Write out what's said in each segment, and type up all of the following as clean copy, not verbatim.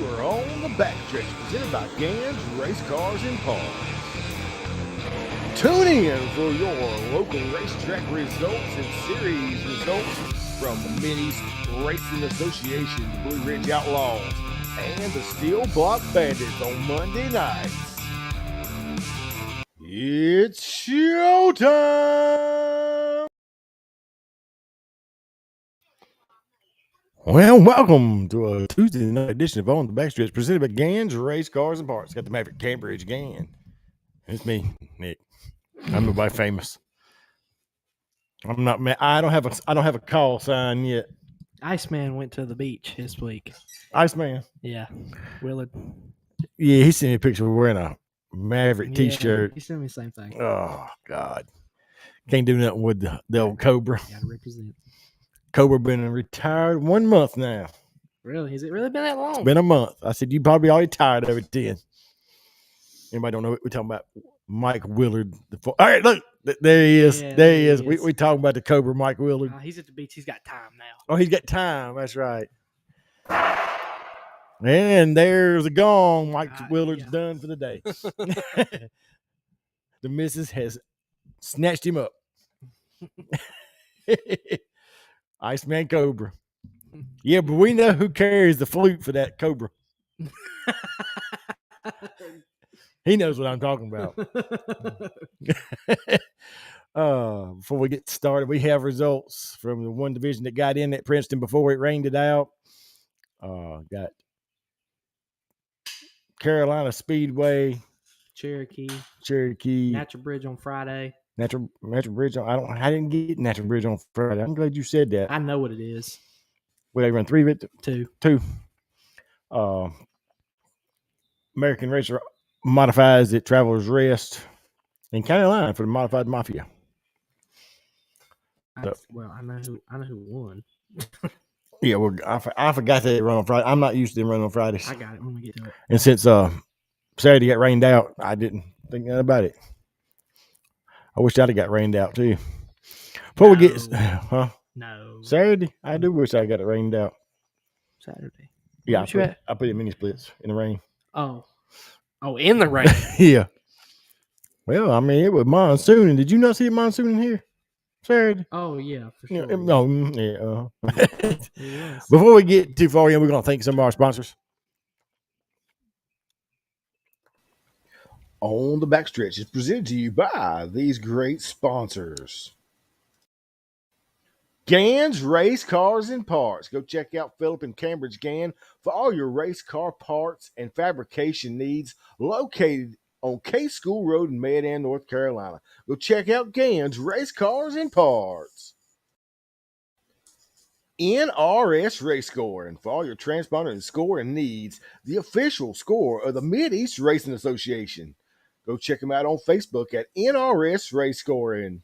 are on the Backstretch, presented by Gans Race Cars and Parts. Tune in for your local racetrack results and series results from the Mid-East Racing Association, the Blue Ridge Outlaws, and the Steel Block Bandits on Monday nights. It's showtime! Well, welcome to a Tuesday night edition of On the Backstretch, presented by Gans Race Cars and Parts. Got the Maverick Cambridge Gan. It's me, Nick. I'm nobody famous. I'm not. I don't have a call sign yet. Iceman went to the beach this week. Iceman. Yeah, Willard. Yeah, he sent me a picture of wearing a Maverick T-shirt. He sent me the same thing. Oh God, can't do nothing with the old Cobra. Got to represent. Cobra been retired 1 month now. Really? Has it really been that long? It's been a month. I said you probably already tired of it then. Anybody don't know what we're talking about? Mike Willard. All right, look, there he is. Yeah, there he is. We talking about the Cobra, Mike Willard. He's at the beach. He's got time now. Oh, he's got time. That's right. And there's a gong. Mike Willard's done for the day. The missus has snatched him up. Iceman Cobra. Yeah, but we know who carries the flute for that Cobra. He knows what I'm talking about. Before we get started, we have results from the one division that got in at Princeton before it rained it out. Got Carolina Speedway, Cherokee, Natural Bridge on Friday. Natural Bridge. I didn't get Natural Bridge on Friday. I'm glad you said that. I know what it is. Well, they run 3 of it. Two. American Racer modifies at Travelers Rest in County Line for the Modified Mafia. I know who won. Yeah, well, I forgot that they run on Friday. I'm not used to them running on Fridays. I got it when we get to it. And since Saturday got rained out, I didn't think nothing about it. I wish I'd have got rained out too. Before we get, No. Saturday, I do wish I got it rained out. Saturday. Yeah, I put in mini splits in the rain. Oh, in the rain. Yeah. Well, I mean, it was monsoon. Did you not see it monsoon in here Saturday? Oh yeah, for sure. Before we get too far in, we're going to thank some of our sponsors. On the Backstretch is presented to you by these great sponsors. Gans Race Cars and Parts. Go check out Philip and Cambridge Gan for all your race car parts and fabrication needs, located on K School Road in Medan, North Carolina. Go check out Gans Race Cars and Parts. NRS Race Score, and for all your transponder and scoring needs, the official score of the Mid-East Racing Association. Go check them out on Facebook at NRS Race Scoring.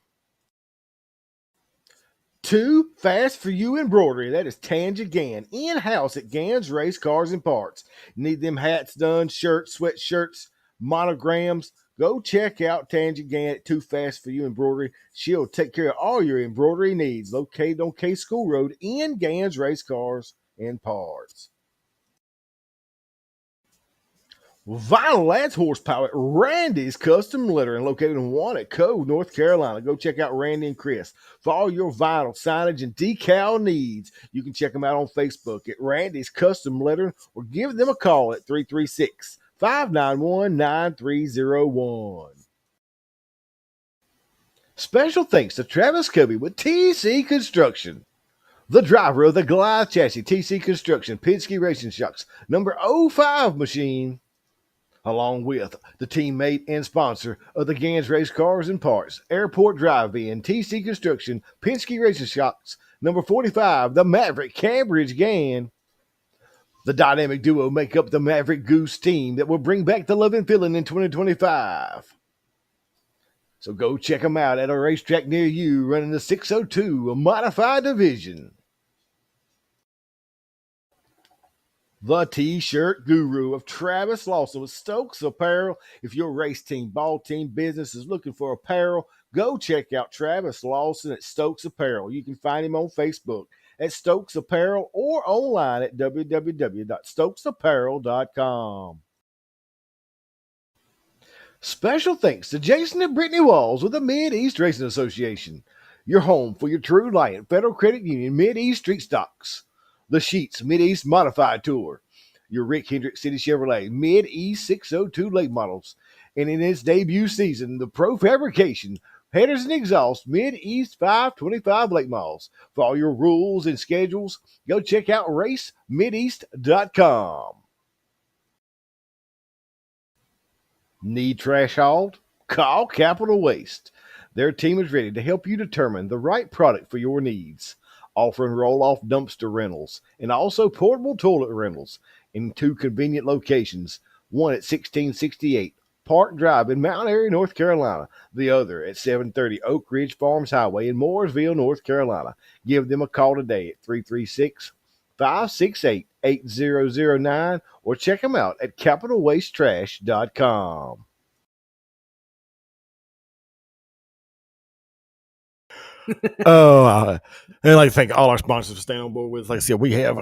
2 Fast For You Embroidery. That is Tanja Gan, in-house at Gans Race Cars and Parts. Need them hats done, shirts, sweatshirts, monograms. Go check out Tanja Gan at 2 Fast For You Embroidery. She'll take care of all your embroidery needs. Located on K School Road in Gans Race Cars and Parts. Vinyl adds horsepower at Randy's Custom Lettering, located in Wannaco, North Carolina. Go check out Randy and Chris for all your vinyl signage and decal needs. You can check them out on Facebook at Randy's Custom Lettering or give them a call at 336-591-9301. Special thanks to Travis Covey with TC Construction. The driver of the Goliath chassis, TC Construction, Penske Racing Shocks, number 05 machine, along with the teammate and sponsor of the Gans Race Cars and Parts, Airport Drive-In, TC Construction, Penske Racing Shocks, number 45, the Maverick Cambridge Gan. The dynamic duo make up the Maverick Goose team that will bring back the love and feeling in 2025. So go check them out at a racetrack near you running the 602, a modified division. The T-shirt guru of Travis Lawson with Stokes Apparel. If your race team, ball team, business is looking for apparel, go check out Travis Lawson at Stokes Apparel. You can find him on Facebook at Stokes Apparel or online at www.stokesapparel.com. Special thanks to Jason and Brittany Walls with the Mid-East Racing Association, your home for your True Light Federal Credit Union Mid-East Street Stocks. The Sheets Mid-East Modified Tour, your Rick Hendrick City Chevrolet Mid-East 602 late models, and in its debut season, the Pro Fabrication Headers and Exhaust Mid-East 525 late models. For all your rules and schedules, go check out racemideast.com. Need trash hauled? Call Capital Waste. Their team is ready to help you determine the right product for your needs, offering roll-off dumpster rentals and also portable toilet rentals in 2 convenient locations, one at 1668 Park Drive in Mount Airy, North Carolina, the other at 730 Oak Ridge Farms Highway in Mooresville, North Carolina. Give them a call today at 336-568-8009 or check them out at capitalwastetrash.com. And I'd like to thank all our sponsors for staying on board with us. Like I said, we have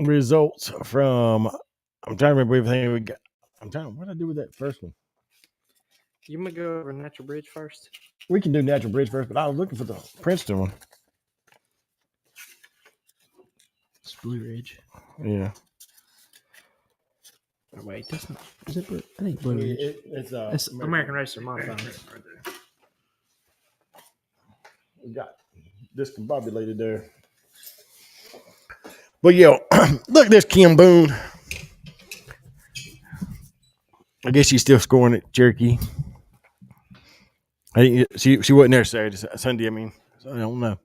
results from, I'm trying to remember everything we got. What did I do with that first one? You want to go over Natural Bridge first? We can do Natural Bridge first, but I was looking for the Princeton one. It's Blue Ridge. Yeah. Oh, wait, that's not. Is it Blue? I think Blue Ridge. It's American Racer Modified. We got discombobulated there. But yo, look at this Kim Boone. I guess she's still scoring at Cherokee. She wasn't there Sunday. I mean, so I don't know.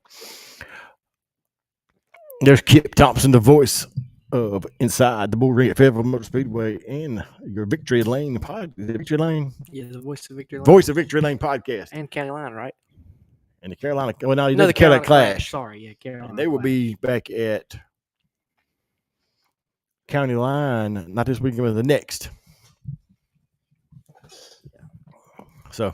There's Kip Thompson, the voice of Inside the Bull Ring at Fayetteville Motor Speedway, and your Victory Lane Victory Lane. Yeah, the Voice of Victory Lane. Voice of Victory Lane podcast. And County Line, right? And the Carolina. Well, no, No, the Carolina Clash. Sorry, yeah, Carolina. And they will be back at County Line, not this weekend, but the next. So,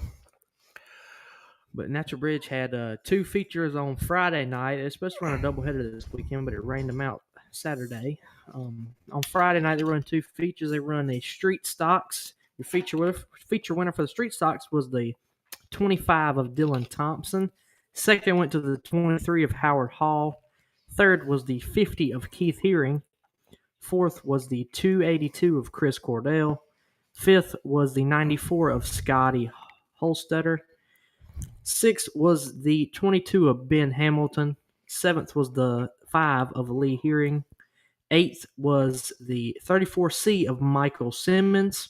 but Natural Bridge had 2 features on Friday night. It's supposed to run a doubleheader this weekend, but it rained them out Saturday. On Friday night, they run 2 features. They run the Street Stocks. Your feature winner for the Street Stocks was the 25 of Dylan Thompson. Second went to the 23 of Howard Hall. Third was the 50 of Keith Hearing. Fourth was the 282 of Chris Cordell. Fifth was the 94 of Scotty Holstetter. Sixth was the 22 of Ben Hamilton. Seventh was the 5 of Lee Hearing. Eighth was the 34C of Michael Simmons.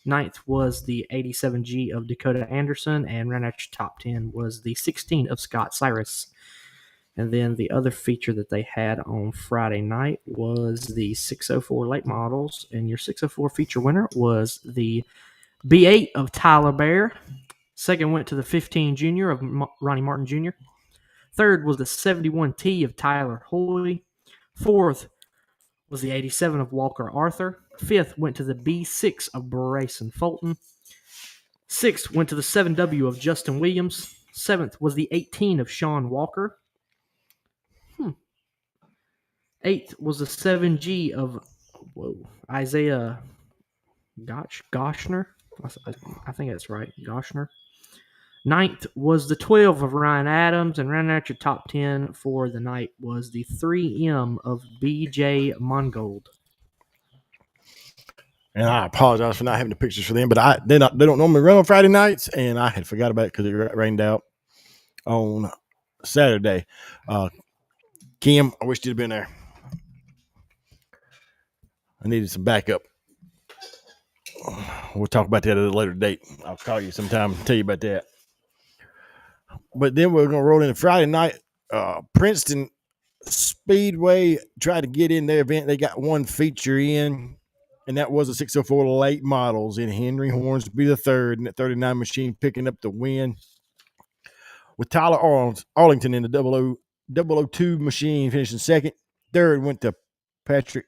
Ninth was the 87G of Dakota Anderson. And right after top 10 was the 16 of Scott Cyrus. And then the other feature that they had on Friday night was the 604 late models. And your 604 feature winner was the B8 of Tyler Bear. Second went to the 15 Junior of Ronnie Martin Jr. Third was the 71T of Tyler Hoy. Fourth was the 87 of Walker Arthur. Fifth went to the B6 of Brayson Fulton. Sixth went to the 7W of Justin Williams. Seventh was the 18 of Sean Walker. Eighth was the 7G of Isaiah Goshner. I think that's right, Goshner. Ninth was the 12 of Ryan Adams, and rounding out your top 10 for the night was the 3M of BJ Mongold. and I apologize for not having the pictures for them, but they don't normally run on Friday nights, and I had forgot about it because it rained out on Saturday. Kim, I wish you'd have been there. I needed some backup. We'll talk about that at a later date. I'll call you sometime and tell you about that. But then we're going to roll into Friday night. Princeton Speedway tried to get in their event. They got one feature in, and that was a 604 late models in Henry Hornsby the third, and that 39 machine picking up the win. With Tyler Arlington in the 002 machine finishing second. Third went to Patrick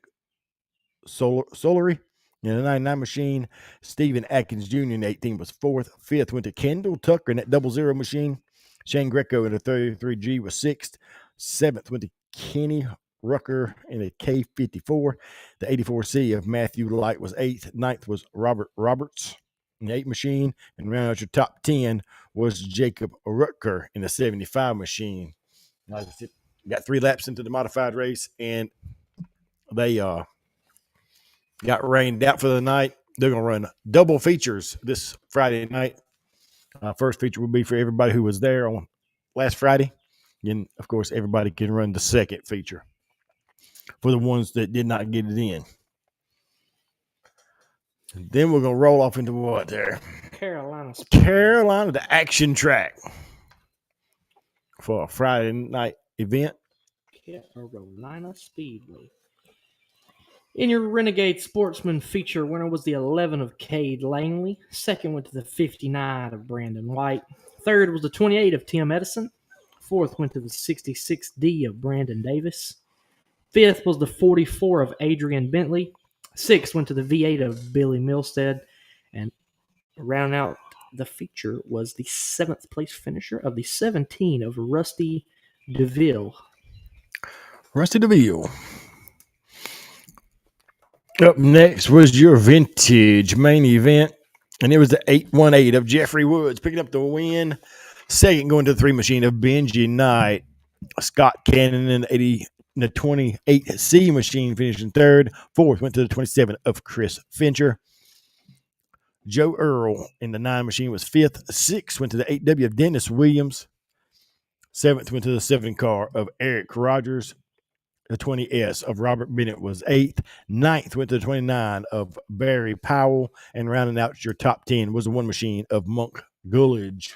Solary in the 99 machine. Stephen Atkins Jr. in the 18 was fourth. Fifth went to Kendall Tucker in that 00 machine. Shane Greco in the 33G was sixth. Seventh went to Kenny Rucker in a K54. The 84C of Matthew Light was 8th. 9th was Robert Roberts in the 8 machine. And round out your top 10 was Jacob Rutker in the 75 machine. Got 3 laps into the modified race, and they got rained out for the night. They're going to run double features this Friday night. First feature will be for everybody who was there on last Friday. And, of course, everybody can run the second feature for the ones that did not get it in. Then we're going to roll off into what there? Carolina, the action track for a Friday night event. Carolina Speedway. In your Renegade Sportsman feature, winner was the 11 of Cade Langley. Second went to the 59 of Brandon White. Third was the 28 of Tim Edison. Fourth went to the 66D of Brandon Davis. Fifth was the 44 of Adrian Bentley. Sixth went to the V8 of Billy Milstead. And rounding out the feature was the 7th place finisher of the 17 of Rusty DeVille. Up next was your vintage main event, and it was the 818 of Jeffrey Woods picking up the win. Second going to the 3 machine of Benji Knight. Scott Cannon in the 28C machine finishing third. Fourth went to the 27 of Chris Fincher. Joe Earl in the 9 machine was fifth. Sixth went to the 8W of Dennis Williams. Seventh went to the 7 car of Eric Rogers. The 20S of Robert Bennett was 8th. 9th went to the 29 of Barry Powell. And rounding out your top 10 was the 1 machine of Monk Gullidge.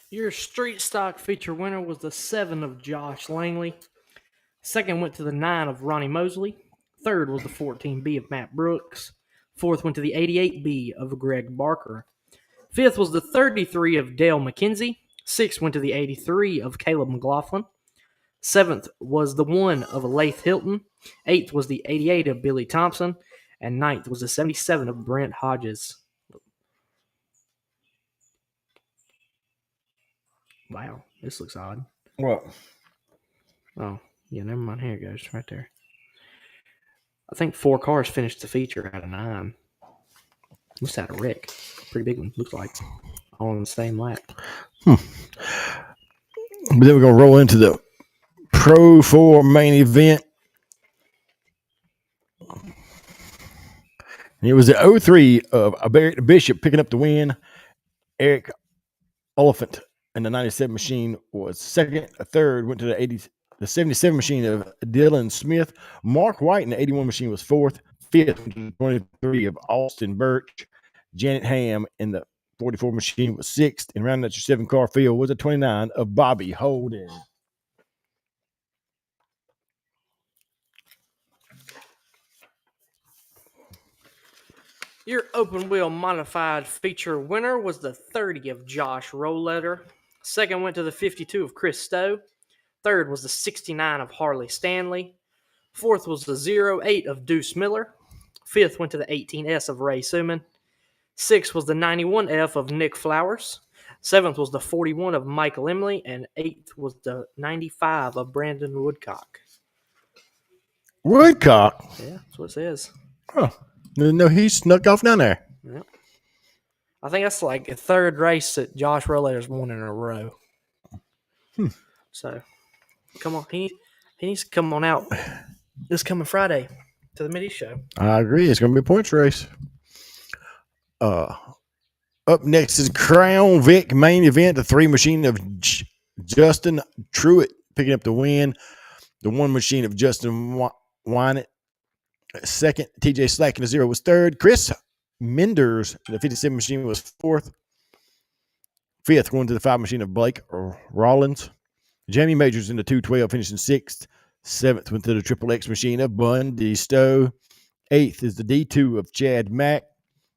Your street stock feature winner was the 7 of Josh Langley. Second went to the 9 of Ronnie Mosley. Third was the 14B of Matt Brooks. Fourth went to the 88B of Greg Barker. Fifth was the 33 of Dale McKenzie. Sixth went to the 83 of Caleb McLaughlin. Seventh was the 1 of Lath Hilton. Eighth was the 88 of Billy Thompson. And ninth was the 77 of Brent Hodges. Wow, this looks odd. What? Oh, yeah, never mind. Here it goes, right there. I think 4 cars finished the feature out of 9. Must have had a wreck. Pretty big one, looks like. All on the same lap. But then we're going to roll into the Pro 4 main event. And it was the 03 of Barrett Bishop picking up the win. Eric Oliphant in the 97 machine was second. A third went to the 77 machine of Dylan Smith. Mark White in the 81 machine was fourth. Fifth went to the 23 of Austin Birch. Janet Ham in the 44 machine was sixth. And rounding out your 7 car field was a 29 of Bobby Holden. Your open wheel modified feature winner was the 30 of Josh Roletter. Second went to the 52 of Chris Stowe. Third was the 69 of Harley Stanley. Fourth was the 08 of Deuce Miller. Fifth went to the 18S of Ray Suman. Sixth was the 91F of Nick Flowers. Seventh was the 41 of Michael Emily. And eighth was the 95 of Brandon Woodcock. Woodcock? Yeah, that's what it says. Huh. No, he snuck off down there. Yep. I think that's like a third race that Josh Roletter's won in a row. So, come on. He needs to come on out this coming Friday to the Mid-East Show. I agree. It's going to be a points race. Up next is Crown Vic main event, the 3 machine of Justin Truitt picking up the win. The 1 machine of Justin Wynett. Second, TJ Slack in the 0 was third. Chris Menders in the 57 machine was fourth. Fifth, going to the 5 machine of Blake Rollins. Jamie Majors in the 212 finishing sixth. Seventh went to the Triple X machine of Bundy Stowe. Eighth is the D2 of Chad Mack.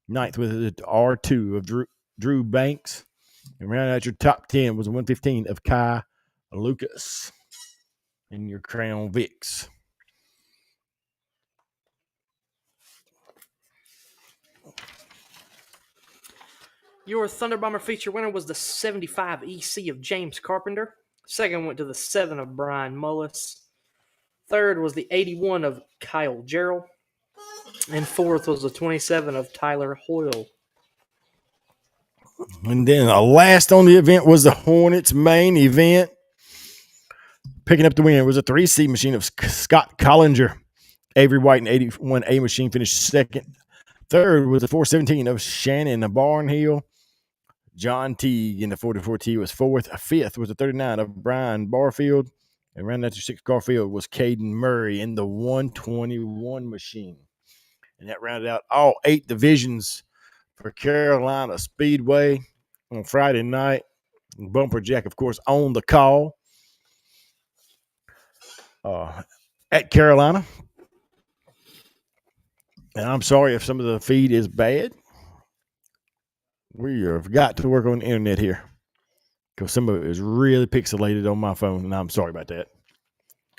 Ninth was the R2 of Drew Banks. And rounding out your top 10 was the 115 of Kai Lucas in your Crown Vics. Your Thunder Bomber feature winner was the 75 EC of James Carpenter. Second went to the 7 of Brian Mullis. Third was the 81 of Kyle Jarrell. And fourth was the 27 of Tyler Hoyle. And then last on the event was the Hornets main event. Picking up the win was a 3C machine of Scott Collinger. Avery White and 81A machine finished second. Third was the 417 of Shannon Barnhill. John Teague in the 44T was fourth. Fifth was the 39 of Brian Barfield. And round out to sixth car field was Caden Murray in the 121 machine. And that rounded out all 8 divisions for Carolina Speedway on Friday night. And Bumper Jack, of course, on the call at Carolina. And I'm sorry if some of the feed is bad. We have got to work on the internet here because some of it is really pixelated on my phone, and I'm sorry about that.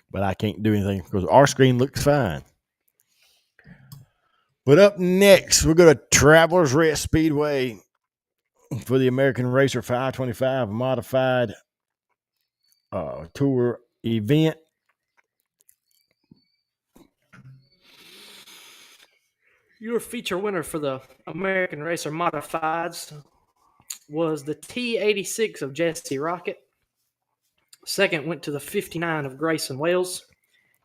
But I can't do anything because our screen looks fine. But up next, we're going to Travelers Rest Speedway for the American Racer 525 Modified Tour event. Your feature winner for the American Racer Modifieds was the T86 of Jesse Rocket. Second went to the 59 of Grayson Wales.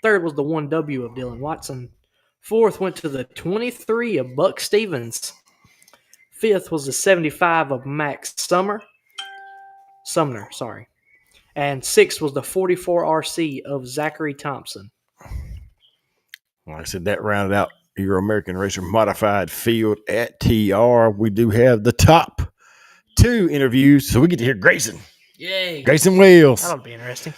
Third was the 1W of Dylan Watson. Fourth went to the 23 of Buck Stevens. Fifth was the 75 of Max Sumner. And sixth was the 44 RC of Zachary Thompson. Like I said, that rounded out your American Racer Modified field at TR. We do have the top 2 interviews, so we get to hear Grayson. Yay. Grayson Wales. That'll be interesting.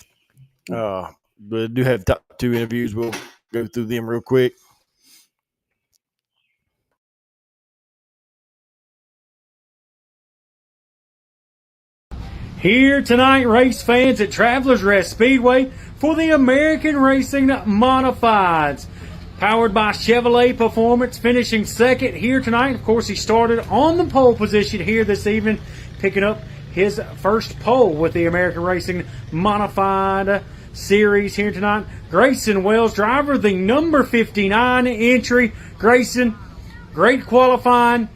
But I do have top 2 interviews. We'll go through them real quick. Here tonight, race fans at Travelers Rest Speedway for the American Racing Modifieds. Powered by Chevrolet Performance, finishing second here tonight. Of course, he started on the pole position here this evening, picking up his first pole with the American Racing Modified Series here tonight. Grayson Wales, driver, the number 59 entry. Grayson, great qualifying.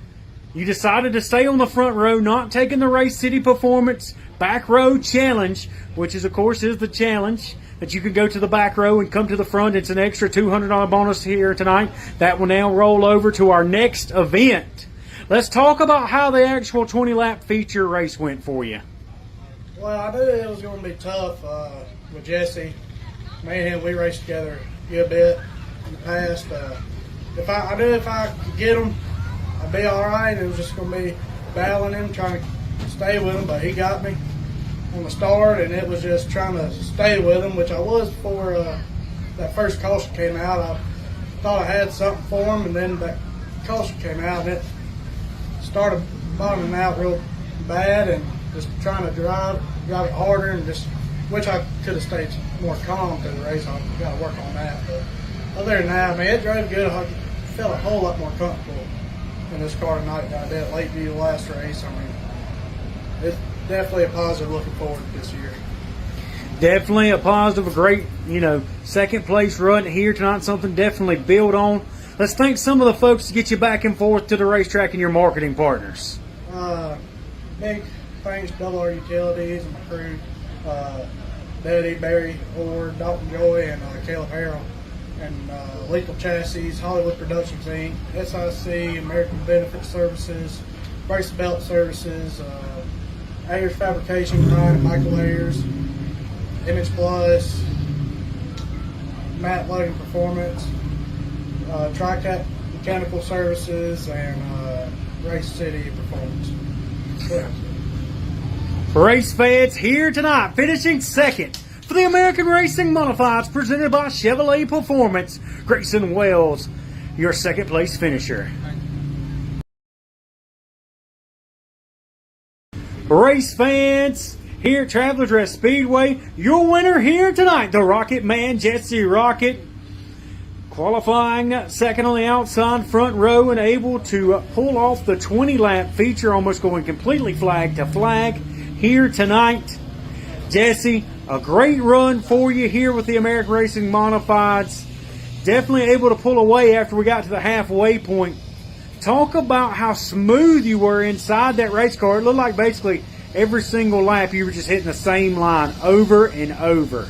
You decided to stay on the front row, not taking the Race City Performance Back Row Challenge, which is, of course, is the challenge that you can go to the back row and come to the front. It's an extra $200 bonus here tonight. That will now roll over to our next event. Let's talk about how the actual 20-lap feature race went for you. Well, I knew it was going to be tough with Jesse. Me and him, we raced together a good bit in the past. I knew if I could get him, I'd be all right. It was just going to be battling him, trying to stay with him, but he got me on the start, and it was just trying to stay with him, which I was before that first caution came out. I thought I had something for him, and then that caution came out, and it started bottoming out real bad, and just trying to drive it harder, and just which I could have stayed more calm through the race. I've got to work on that. But other than that, I mean, it drove good. I felt a whole lot more comfortable in this car tonight than I did at Lakeview last race. I mean, it's definitely a positive looking forward to this year. Definitely a positive, a great, second place run here tonight, something definitely build on. Let's thank some of the folks to get you back and forth to the racetrack and your marketing partners. Big thanks to Double R Utilities and my crew, Daddy, Barry, Ord, Dalton Joy, and Caleb Harrell, and Lethal Chassis, Hollywood Productions Inc., SIC, American Benefit Services, Brace Belt Services, Ayers Fabrication, Ryan and Michael Ayers, Image Plus, Matt Logan Performance, TriCat Mechanical Services, and Race City Performance. Yeah. Race fans here tonight, finishing second for the American Racing Modifieds presented by Chevrolet Performance, Grayson Wales, your second place finisher. Race fans here at Travelers Rest Speedway, your winner here tonight, the Rocket Man, Jesse Rocket. Qualifying second on the outside front row and able to pull off the 20-lap feature, almost going completely flag to flag here tonight. Jesse, a great run for you here with the American Racing Modifieds. Definitely able to pull away after we got to the halfway point. Talk about how smooth you were inside that race car. It looked like basically every single lap you were just hitting the same line over and over.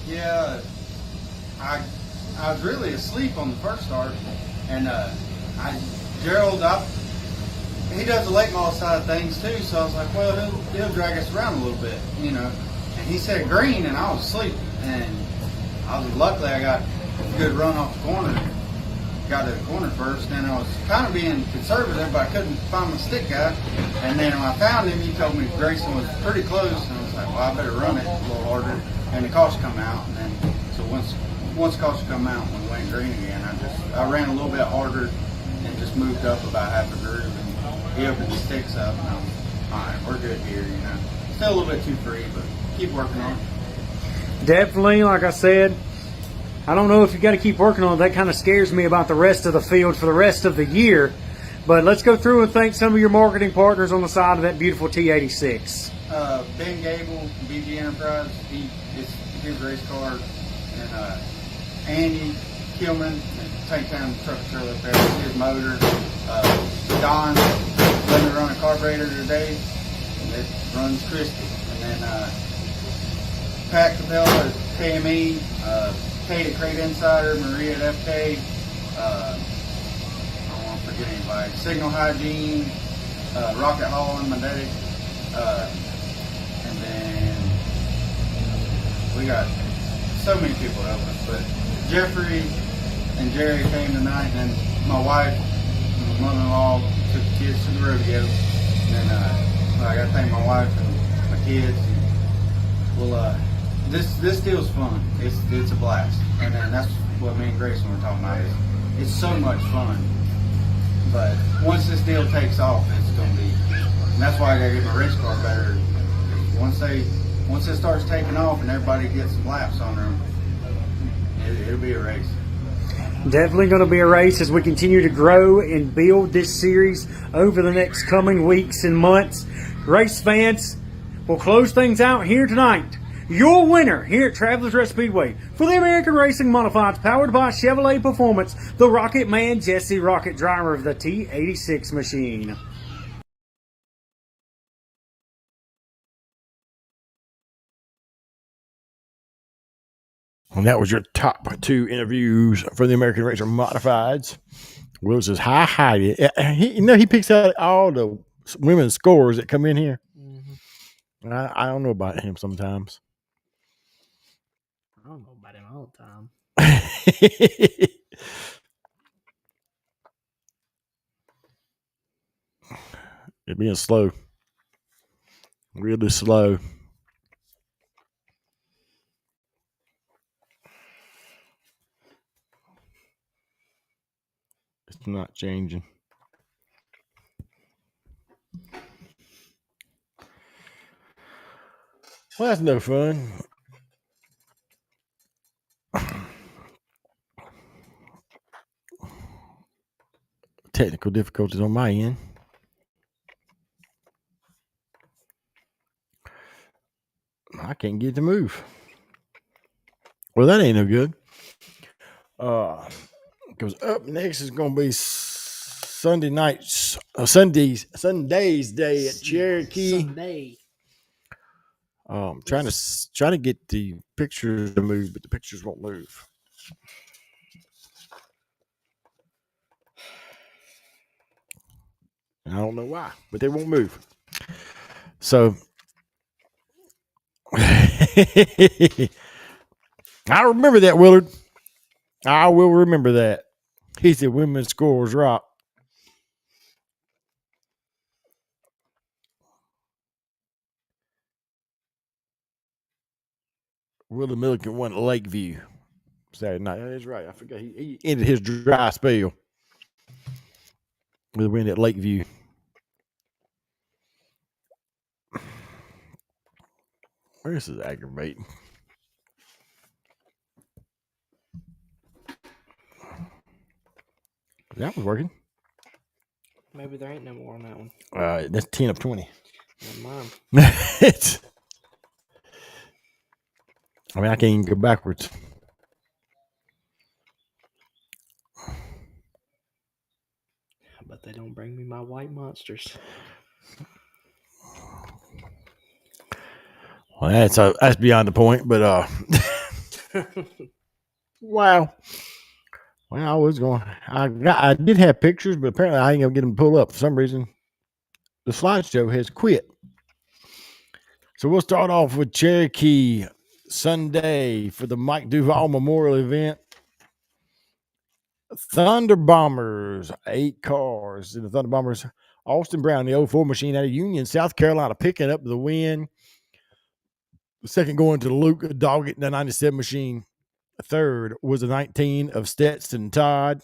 Yeah, I was really asleep on the first start, and Gerald, he does the late model side of things too, so I was like, well, he'll drag us around a little bit, you know. And he said green, and I was asleep, and luckily I got a good run off the corner. Got to the corner first, and I was kind of being conservative, but I couldn't find my stick guy. And then when I found him, he told me Grayson was pretty close, and I was like, well, I better run it a little harder. And the caution come out, and then so once caution come out, when we went green again, I ran a little bit harder and just moved up about half a groove, and he opened the sticks up, and I was, all right, we're good here, you know. Still a little bit too free, but keep working on it. Definitely, like I said, I don't know if you got to keep working on it. That kind of scares me about the rest of the field for the rest of the year. But let's go through and thank some of your marketing partners on the side of that beautiful T86. Ben Gable, BG Enterprise, it's his race car, and Andy Kilman, Tank Town Truck Trailer Repair, his motor. Don, let me run a carburetor today, and it runs Christie. And then Pat Capella at KME, Kate at Crate Insider, Maria at FK, I don't want to forget anybody, Signal Hygiene, Rocket Hauling, my daddy, and then we got so many people helping us, but Jeffrey and Jerry came tonight, and then my wife and my mother-in-law took the kids to the rodeo, and I got to thank my wife and my kids. And well, this deal's fun. It's a blast, and that's what me and Grayson were talking about. It's so much fun, but once this deal takes off, it's gonna be. And that's why I gotta get my race car better. Once it starts taking off and everybody gets some laps on them, it'll be a race. Definitely going to be a race as we continue to grow and build this series over the next coming weeks and months. Race fans, we'll close things out here tonight. Your winner here at Travelers Rest Speedway for the American Racing Modifieds, powered by Chevrolet Performance, the Rocket Man, Jesse Rocket, driver of the T86 machine. And that was your top 2 interviews for the American Racer Modifieds. Will says, hi. He picks out all the women's scores that come in here. Mm-hmm. I don't know about him sometimes. I don't know about him all the time. It being slow. Really slow. It's not changing. Well, that's no fun. Technical difficulties on my end. I can't get it to move. Well, that ain't no good. Because up next is going to be Sunday's day at Cherokee. Sunday. Trying to get the pictures to move, but the pictures won't move. I don't know why, but they won't move. So I remember that, Willard. I will remember that. He said women's scores rock. Willie Milliken won at Lakeview Saturday night. That is right. I forgot he ended his dry spell with a win at Lakeview. This is aggravating. That was working. Maybe there ain't no more on that one. That's 10 of 20. Never mind. I mean, I can't even go backwards. But they don't bring me my white monsters. Well, that's beyond the point, but wow. Well, I did have pictures, but apparently I ain't gonna get them to pull up for some reason. The slideshow has quit. So we'll start off with Cherokee Sunday for the Mike Duval Memorial event. Thunder Bombers, 8 cars in the Thunder Bombers. Austin Brown, the 04 machine out of Union, South Carolina, picking up the win. The second going to Luke Doggett, the 97 machine. Third was the 19 of Stetson Todd.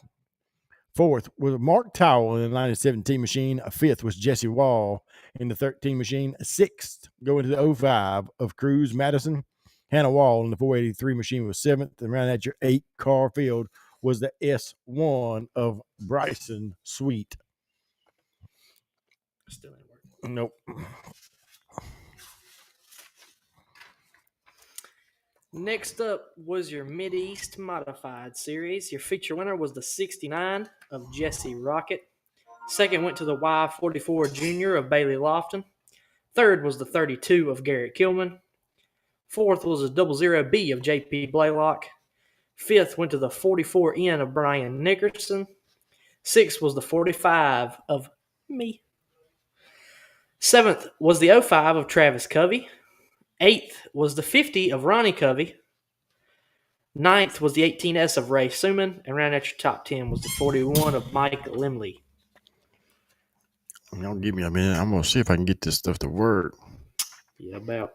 Fourth was Mark Towell in the 917 machine. Fifth was Jesse Wall in the 13 machine. Sixth going to the 05 of Cruz Madison. Hannah Wall in the 483 machine was seventh. And around that your 8-car field was the S1 of Bryson Sweet. Still ain't working. Nope. Next up was your Mideast Modified Series. Your feature winner was the 69 of Jesse Rocket. Second went to the Y44 Junior of Bailey Lofton. Third was the 32 of Garrett Kilman. Fourth was the 00B of JP Blaylock. Fifth went to the 44N of Brian Nickerson. Sixth was the 45 of me. Seventh was the 05 of Travis Covey. Eighth was the 50 of Ronnie Covey. Ninth was the 18S of Ray Suman. And round out your top 10 was the 41 of Mike Limley. Y'all give me a minute. I'm going to see if I can get this stuff to work. Yeah, about.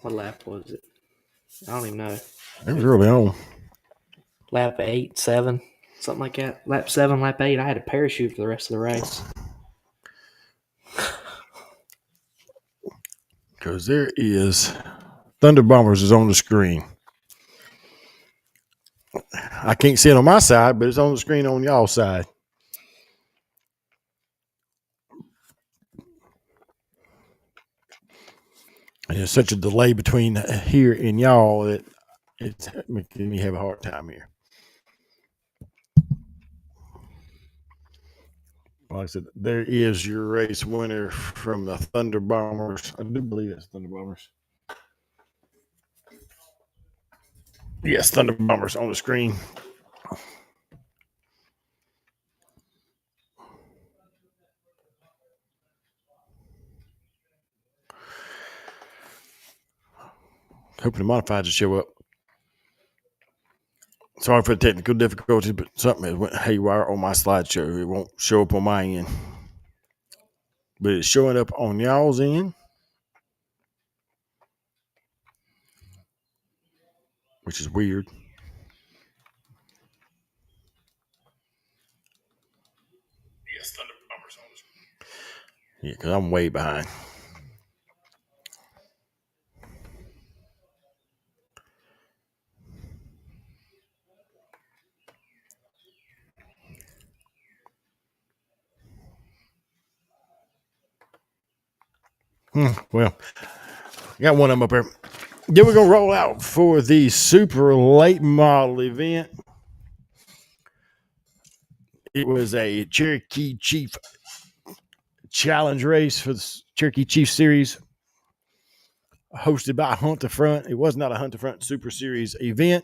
What lap was it? I don't even know. It was early on. Lap 8, 7, something like that. Lap 7, lap 8. I had a parachute for the rest of the race. Because there is Thunder Bombers is on the screen. I can't see it on my side, but it's on the screen on y'all's side. And there's such a delay between here and y'all that it's making me have a hard time here. Like I said, there is your race winner from the Thunder Bombers. I do believe it's Thunder Bombers. Yes, Thunder Bombers on the screen. Hoping the modifieds will show up. Sorry for the technical difficulties, but something has went haywire on my slideshow. It won't show up on my end. But it's showing up on y'all's end. Which is weird. Yes, Thunder Bombers on the screen. Yeah, because I'm way behind. Well, got one of them up there. Then we're going to roll out for the super late model event. It was a Cherokee Chief challenge race for the Cherokee Chief Series hosted by Hunt the Front. It was not a Hunt the Front Super Series event.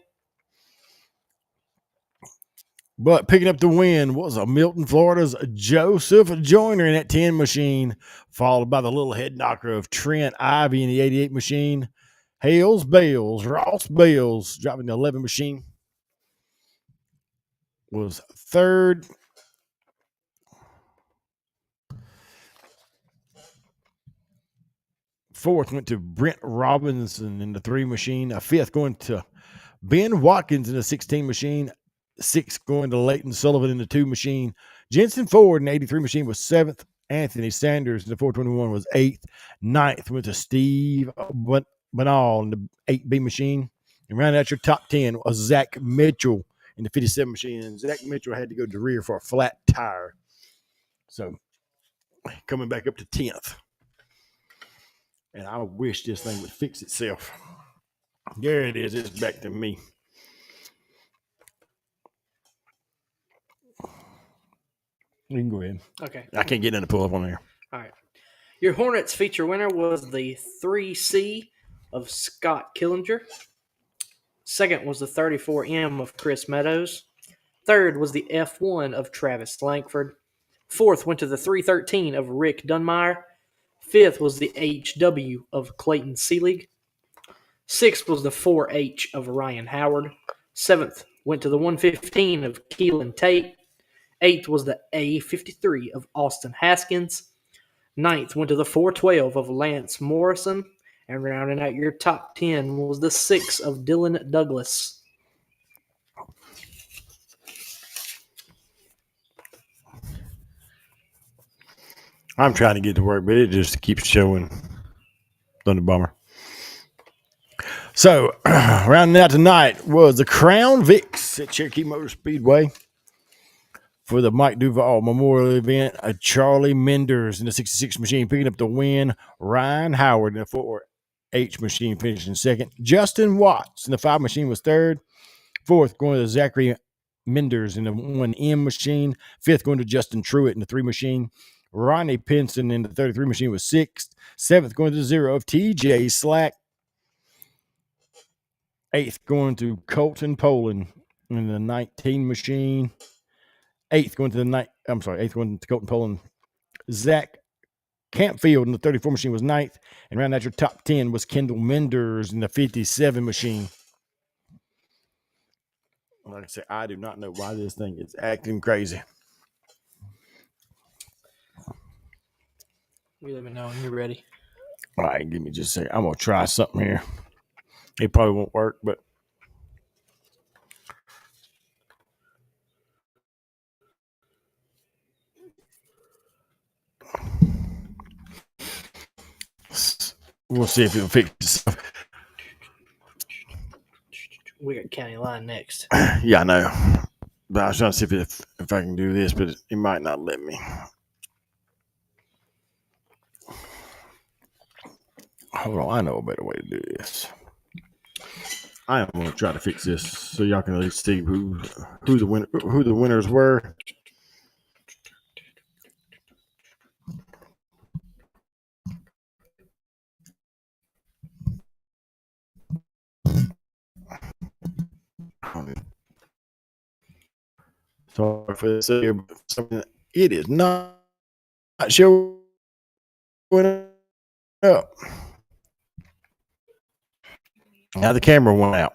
But picking up the win was a Milton, Florida's Joseph Joyner in that 10 machine, followed by the little head knocker of Trent Ivy in the 88 machine. Hales Bales, Ross Bales, driving the 11 machine, was third. Fourth went to Brent Robinson in the 3 machine. A fifth going to Ben Watkins in the 16 machine. Sixth going to Leighton Sullivan in the 2 machine. Jensen Ford in the 83 machine was 7th. Anthony Sanders in the 421 was 8th. 9th went to Steve Banal in the 8B machine. And rounding out your top 10 was Zach Mitchell in the 57 machine, and Zach Mitchell had to go to the rear for a flat tire. So coming back up to 10th. And I wish this thing would fix itself. There it is. It's back to me. You can go ahead. Okay. I can't get in the pull up on there. All right. Your Hornets feature winner was the 3C of Scott Killinger. Second was the 34M of Chris Meadows. Third was the F1 of Travis Langford. Fourth went to the 313 of Rick Dunmeyer. Fifth was the HW of Clayton Seelig. Sixth was the 4H of Ryan Howard. Seventh went to the 115 of Keelan Tate. Eighth was the A53 of Austin Haskins. Ninth went to the 412 of Lance Morrison. And rounding out your top 10 was the 6 of Dylan Douglas. I'm trying to get to work, but it just keeps showing Thunder Bummer. So, rounding out tonight was the Crown Vics at Cherokee Motor Speedway for the Mike Duval Memorial event. Charlie Menders in the 66 machine picking up the win. Ryan Howard in the 4H machine finishing second. Justin Watts in the 5 machine was third. Fourth going to Zachary Menders in the 1M machine. Fifth going to Justin Truitt in the 3 machine. Ronnie Pinson in the 33 machine was sixth. Seventh going to the 0 of TJ Slack. Eighth going to Colton Poland in the 19 machine. Eighth going to Colton Poland. Zach Campfield in the 34 machine was ninth. And round out your top 10 was Kendall Menders in the 57 machine. Like I said, I do not know why this thing is acting crazy. You let me know when you're ready. All right, give me just a second. I'm going to try something here. It probably won't work, but. We'll see if it'll fix itself. We got County Line next. Yeah, I know. But I was trying to see if I can do this, but it might not let me. Hold on, I know a better way to do this. I am going to try to fix this so y'all can at least see who the winners were. Sorry for this here, but something it is not showing up. Now the camera went out.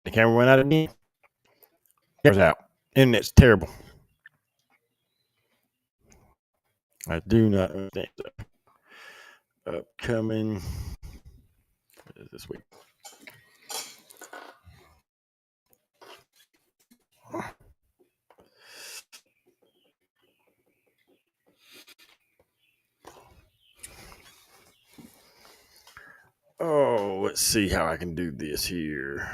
The camera went out again. Camera's out. Internet's terrible. I do not understand. Upcoming. What is this week? Oh, let's see how I can do this here.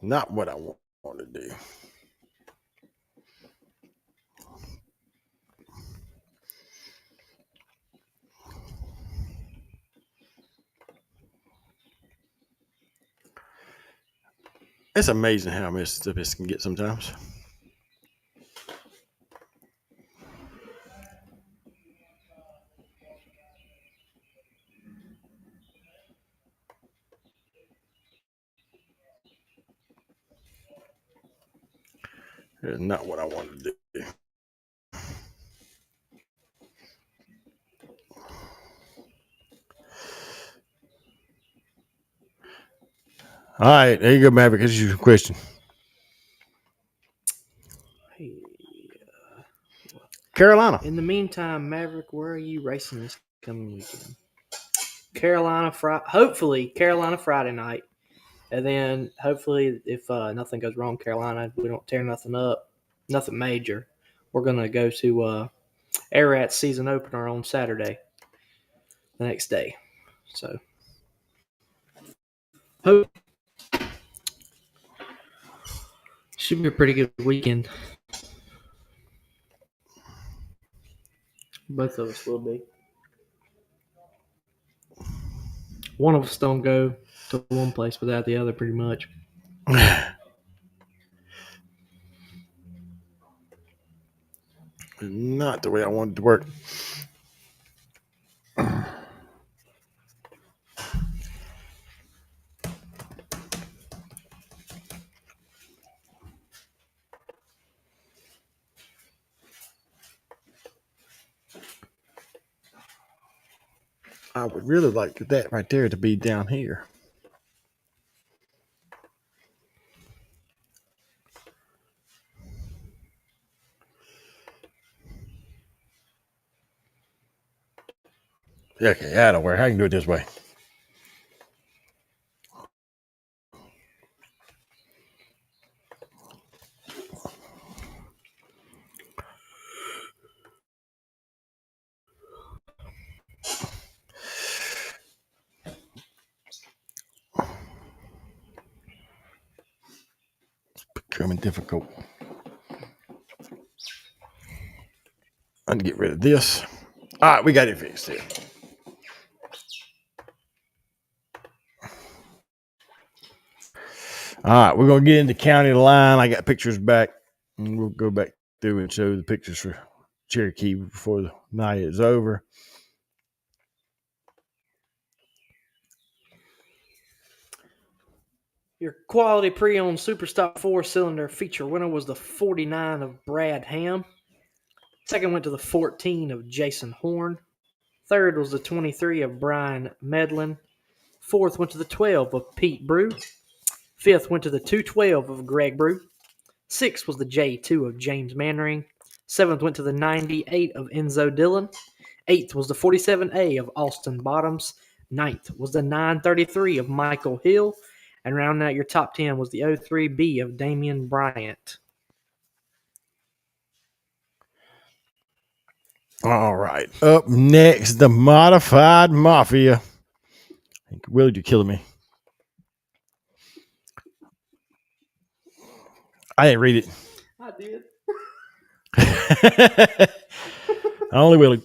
Not what I want to do. It's amazing how messed up this can get sometimes. It's not what I wanted to do. All right, there you go, Maverick. Here's your question. Hey, Carolina. in the meantime, Maverick, where are you racing this coming weekend? Hopefully Carolina Friday night, And then hopefully, if nothing goes wrong, Carolina, we don't tear nothing up, nothing major, we're gonna go to Air season opener on Saturday, the next day. So hope should be a pretty good weekend. Both of us will be. One of us don't go to one place without the other, pretty much. Not the way I wanted it to work. I would really like that right there to be down here. Okay, that'll work. I can do it this way. Becoming difficult. I'm gonna get rid of this. All right, we got it fixed here. All right, we're gonna get into county line. I got pictures back, and we'll go back through and show the pictures for Cherokee before the night is over. Your quality pre-owned Superstock 4-cylinder feature winner was the 49 of Brad Ham. Second went to the 14 of Jason Horn. Third was the 23 of Brian Medlin. Fourth went to the 12 of Pete Brew. Fifth went to the 212 of Greg Brew. Sixth was the J2 of James Mannering. Seventh went to the 98 of Enzo Dillon. Eighth was the 47A of Austin Bottoms. Ninth was the 933 of Michael Hill. And rounding out your top 10 was the 03B of Damian Bryant. All right. Up next, the Modified Mafia. Will, you're killing me. I didn't read it. I did. I only will.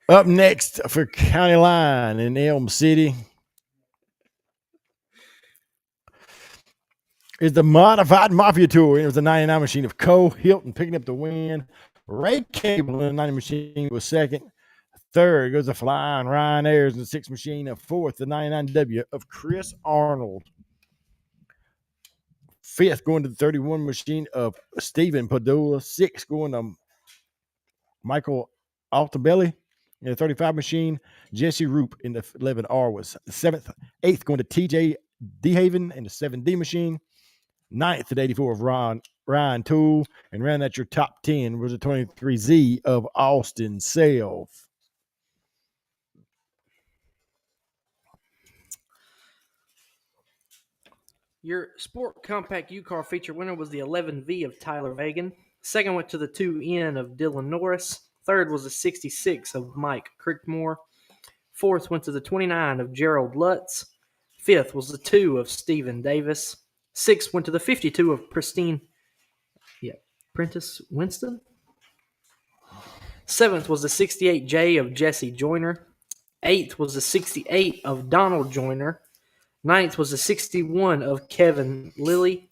Up next for County Line in Elm City is the Modified Mafia Tour. It was the 99 machine of Cole Hilton picking up the win. Ray Cable in the 90 machine was second. Third goes the Flying Ryan Ayers in the 6 machine. And fourth, the 99W of Chris Arnold. Fifth going to the 31 machine of Stephen Padula. Sixth going to Michael Altabelli in the 35 machine. Jesse Roop in the 11R was seventh. Eighth going to TJ DeHaven in the 7D machine. Ninth at 84 of Ryan Toole. And round out your top 10 was the 23Z of Austin Self. Your Sport Compact U-Car feature winner was the 11V of Tyler Vagan. Second went to the 2N of Dylan Norris. Third was the 66 of Mike Crickmore. Fourth went to the 29 of Gerald Lutz. Fifth was the 2 of Stephen Davis. Sixth went to the 52 of Prentice Winston. Seventh was the 68J of Jesse Joyner. Eighth was the 68 of Donald Joyner. Ninth was the 61 of Kevin Lilly.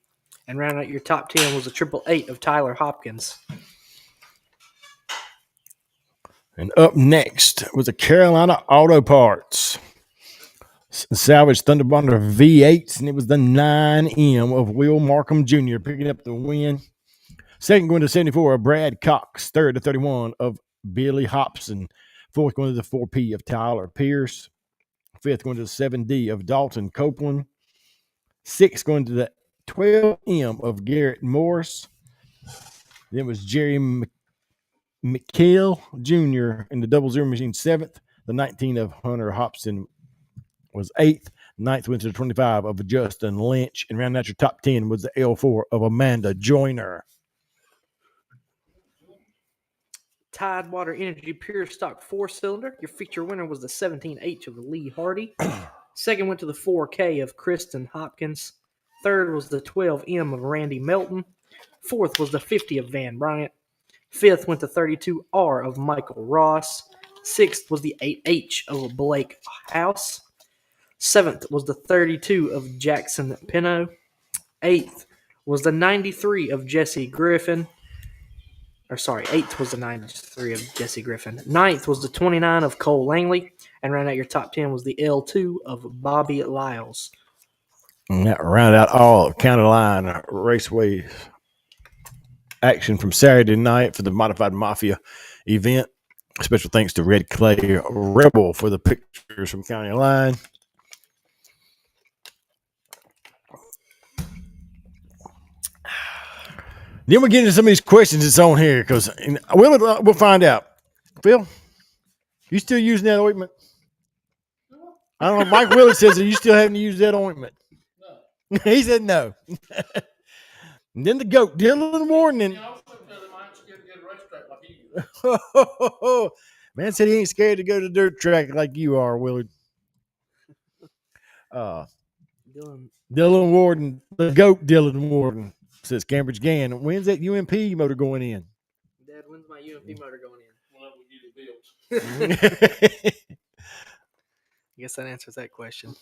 And rounding out your top 10 was the 888 of Tyler Hopkins. And up next was the Carolina Auto Parts. Salvage Thunderbonder V8s, and it was the 9M of Will Markham Jr. picking up the win. Second going to 74 of Brad Cox. Third to 31 of Billy Hobson. Fourth going to the 4P of Tyler Pierce. Fifth going to the 7D of Dalton Copeland. Sixth going to the 12M of Garrett Morris. Then was Jerry McHale Jr. in the 00 machine. Seventh. The 19 of Hunter Hobson was eighth. Ninth went to the 25 of Justin Lynch. And rounding out your top 10 was the L4 of Amanda Joyner. Tidewater Energy Pure Stock 4-cylinder. Your feature winner was the 17H of Lee Hardy. Second went to the 4K of Kristen Hopkins. Third was the 12M of Randy Melton. Fourth was the 50 of Van Bryant. Fifth went to 32R of Michael Ross. Sixth was the 8H of Blake House. Seventh was the 32 of Jackson Pino. Eighth was the 93 of Jesse Griffin. Eighth was the 93 of Jesse Griffin. Ninth was the 29 of Cole Langley. And round out your top 10 was the L2 of Bobby Lyles. And that rounded out all County Line Raceway action from Saturday night for the Modified Mafia event. Special thanks to Red Clay Rebel for the pictures from County Line. Then we get into some of these questions that's on here because we'll find out. Phil, you still using that ointment? I don't know. Mike Willis says that you still having to use that ointment. No. He said no. And then the goat, Dylan Warden. Man said he ain't scared to go to the dirt track like you are, Willard. Dylan Warden, the goat Dylan Warden, says Cambridge Gann. When's that UMP motor going in? Dad, when's my UMP motor going in? Well, we get it built. I guess that answers that question.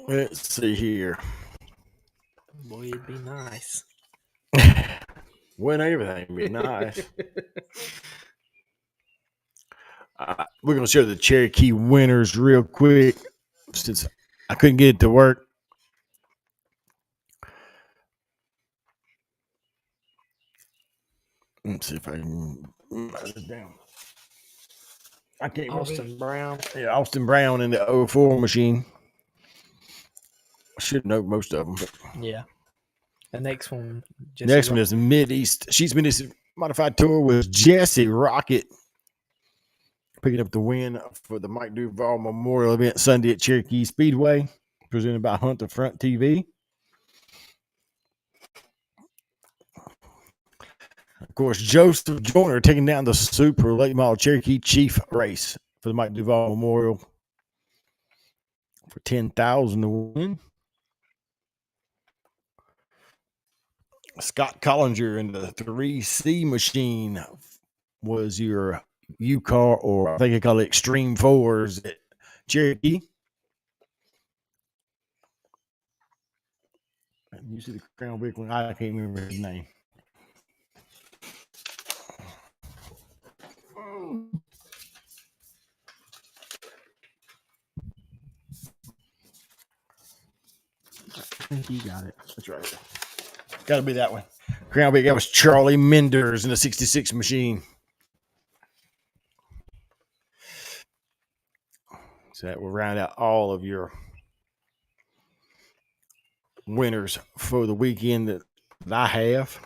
Let's see here. Boy, it'd be nice. Wouldn't everything be nice? We're going to show the Cherokee winners real quick since I couldn't get it to work. Let's see if I can write it down. I can't Austin Brown. Yeah, Austin Brown in the 04 machine. I should know most of them. But Yeah. The next one. next one is the Mid-East. She's Mid-East Modified Tour with Jesse Rocket. Picking up the win for the Mike Duval Memorial event Sunday at Cherokee Speedway. Presented by Hunter Front TV. Of course, Joseph Joyner taking down the Super Late Model Cherokee Chief race for the Mike Duval Memorial for $10,000 to win. Scott Collinger in the 3C machine was your U-Car, or I think they call it Extreme Fours at Cherokee. You see the Crown Vic one? I can't remember his name. I think you got it. That's right. Got to be that one. Crown Vic, that was Charlie Menders in the 66 machine. So that will round out all of your winners for the weekend that I have.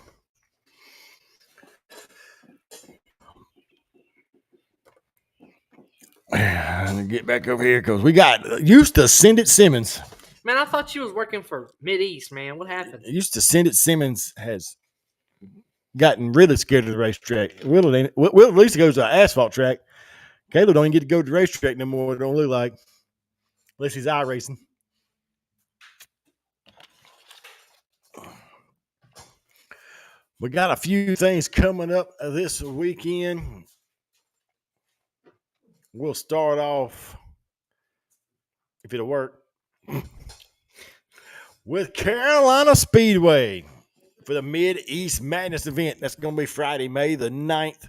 And get back over here because we got used to Send It Simmons. Man, I thought you was working for Mid-East, man. What happened? Used to Send It Simmons has gotten really scared of the racetrack. Will at least goes to an asphalt track. Caleb don't even get to go to the racetrack no more. It don't look like, unless he's iRacing. We got a few things coming up this weekend. We'll start off, if it'll work, with Carolina Speedway for the Mid-East Madness event. That's going to be Friday, May the 9th,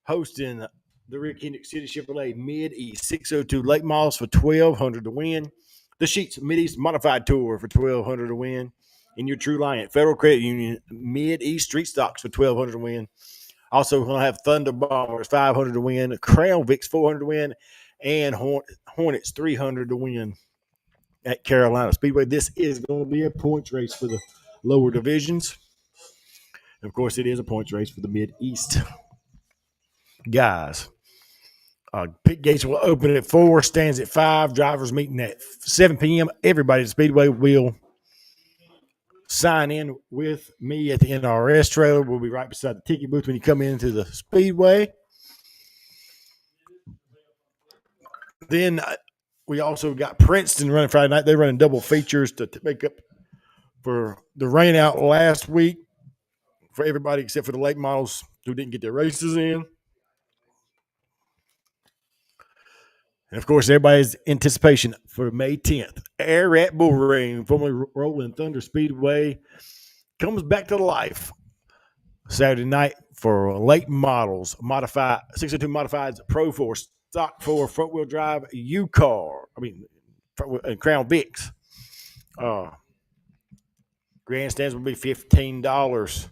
hosting the Rick Hendrick City Chevrolet Mid-East 602 late models for $1,200 to win. The Sheets Mid-East Modified Tour for $1,200 to win. In your True Lion Federal Credit Union Mid-East Street Stocks for $1,200 to win. Also, we're going to have Thunder Bombers $500 to win, Crown Vics $400 to win, and Hornets $300 to win at Carolina Speedway. This is going to be a points race for the lower divisions. And of course, it is a points race for the Mid-East guys. Pit gates will open at 4, stands at 5, drivers meeting at 7 p.m. Everybody at the Speedway will sign in with me at the NRS trailer. We'll be right beside the ticket booth when you come into the Speedway. Then we also got Princeton running Friday night. They're running double features to make up for the rain out last week for everybody except for the late models who didn't get their races in. And, of course, everybody's anticipation for May 10th. Air at Bullring, formerly Rolling Thunder Speedway, comes back to life Saturday night for late models, modified 602 modifieds, Pro 4, Stock 4, front-wheel drive, Crown Vics. Grandstands will be $15.